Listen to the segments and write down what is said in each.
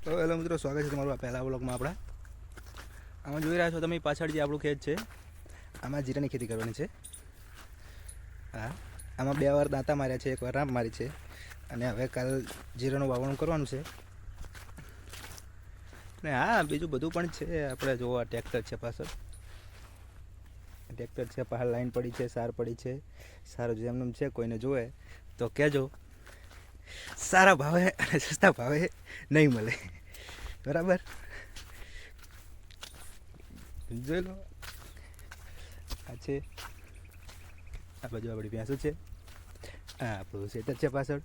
તો હેલો મિત્રો, સ્વાગત છે તમારું આ પહેલા વ્લોગમાં. આમાં જોઈ રહ્યા છો તમે પાછળ જે આપણું ખેત છે, આમાં જીરાની ખેતી કરવાની છે. હા, આમાં 2 વાર દાંતા માર્યા છે, 1 વાર રામ મારી છે, અને હવે કાલ જીરાનું વાવણું કરવાનું છે. ને હા, બીજું બધું પણ છે. આપણે જોવા ટ્રેક્ટર છે, પાછળ ટ્રેક્ટર છે, પાછળ લાઈન પડી છે, સાર પડી છે. સારું જેમનું છે, કોઈને જોવે તો કહેજો. સારા ભાવે અને સસ્તા ભાવે નહીં મળે, બરાબર? જોઈ લો, આ છે, આ બાજુ આપણી ભેંસો છે, આ આપણું ખેતર છે પાછળ.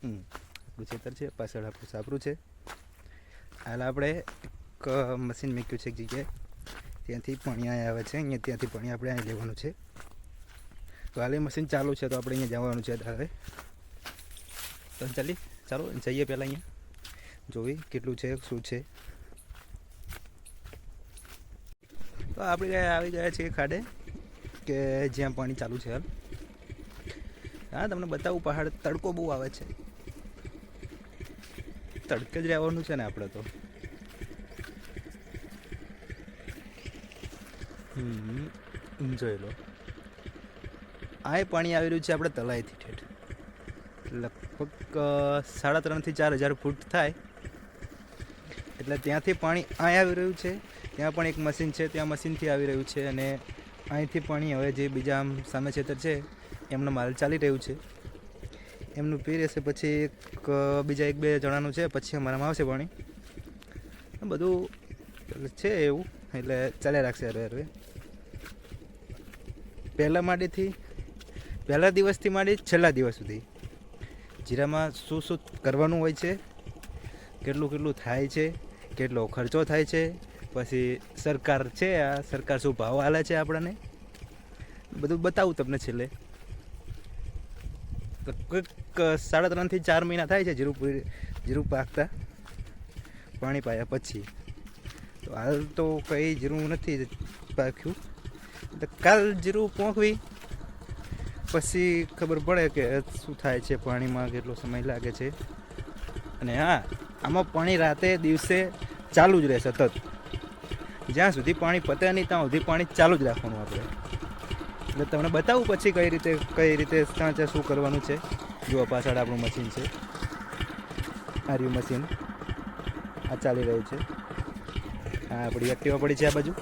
આપણું ખેતર છે પાછળ, આપણું સાપરું છે. હાલ આપણે એક મશીન મૂક્યું છે એક જગ્યાએ, ત્યાંથી પાણી આવે છે. અહીંયા ત્યાંથી પાણી આપણે અહીં લેવાનું છે. તો હાલ એ મશીન ચાલુ છે, તો આપણે અહીંયા જવાનું છે. હવે તો ચાલો જઈએ. પહેલાં અહીંયા જોઈ કેટલું છે, શું છે. તો આપણે આવી ગયા છીએ ખાડે, કે જ્યાં પાણી ચાલુ છે હાલ. હા, તમને બતાવું. પહાડ તડકો બહુ આવે છે, તડકે જ રહેવાનું છે ને આપણે તો. જોઈ લો, આ પાણી આવી રહ્યું છે આપણે તલાઈથી ઠેઠ, લગભગ 3,500 થી 4,000 ફૂટ થાય. એટલે ત્યાંથી પાણી અહીં આવી રહ્યું છે. ત્યાં પણ એક મશીન છે, ત્યાં મશીનથી આવી રહ્યું છે. અને અહીંથી પાણી હવે જે બીજા આમ સામે ખેતર છે, એમનો માલ ચાલી રહ્યું છે. એમનું પી રહેશે, પછી બીજા 1-2 જણાનું છે, પછી અમારામાં આવશે પાણી. બધું છે એવું, એટલે ચાલ્યા રાખશે હવે. પહેલા દિવસથી માંડી છેલ્લા દિવસ સુધી જીરામાં શું શું કરવાનું હોય છે, કેટલું થાય છે, કેટલો ખર્ચો થાય છે, પછી સરકાર છે, આ સરકાર શું ભાવ આલે છે આપણને, બધું બતાવું તમને છેલ્લે. કંઈક 3.5 થી 4 મહિના થાય છે જીરું પાકતા, પાણી પાયા પછી. તો હાલ તો કંઈ જીરું નથી પાક્યું. તો કાલ જીરું પોંખવી પછી ખબર પડે કે શું થાય છે, પાણીમાં કેટલો સમય લાગે છે. અને હા, આમાં પાણી રાતે દિવસે ચાલુ જ રહે સતત. જ્યાં સુધી પાણી પતે નહીં ત્યાં સુધી પાણી ચાલુ જ રાખવાનું આપણે. એટલે તમને બતાવું પછી કઈ રીતે ત્યાં શું કરવાનું છે. જુઓ, પાછળ આપણું મશીન છે, આ રહ્યું મશીન, આ ચાલી રહ્યું છે. હા, આપણી એક્ટિવા પડી છે આ બાજુ,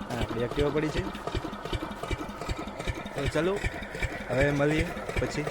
હા આપણી એક્ટિવા પડી છે. તો ચાલો હવે મળીએ પછી.